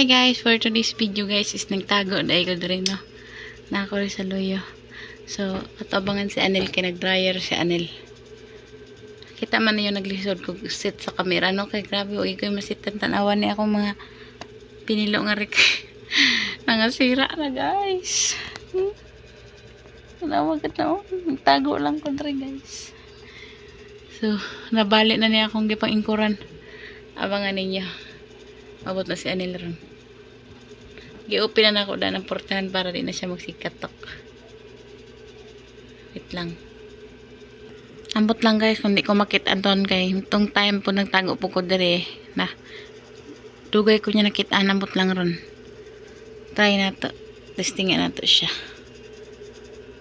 Hi guys, for today's video guys is nagtago dahil ko rin no. Nako rin sa loyo. So, atabangan si Anel kay nag-dryer si Anel. Kita man na yung naglisod ko sit sa camera no kay grabe o ikoy masitan tanawan ni ako mga pinilo nga rik. Mga sira na guys. Nawagat na oh. Nagtago lang ko rin guys. So, nabalik na niya akong gipang ingkuran. Abangan ninyo. Abot na si Anel ron. Gi-open na ako da ng portahan para di na siya magsikatok. Wait lang. Ambot lang guys kung di ko makita anton kay itong time po nagtago po ko dire na dugay ko niya nakita ambot lang ron. Try na to. Testingin na to siya.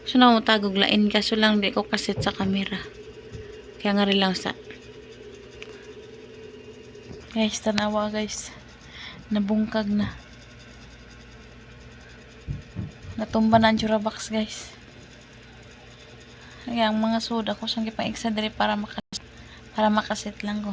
So na mo tagog lain kaso lang di ko kasit sa camera. Kaya nga rin lang sa guys, tanawa guys. Nabungkag na. Natumba na ang Jurabox guys. Kaya ang mga soda ko sang gipang-extra dire para makasit lang ko.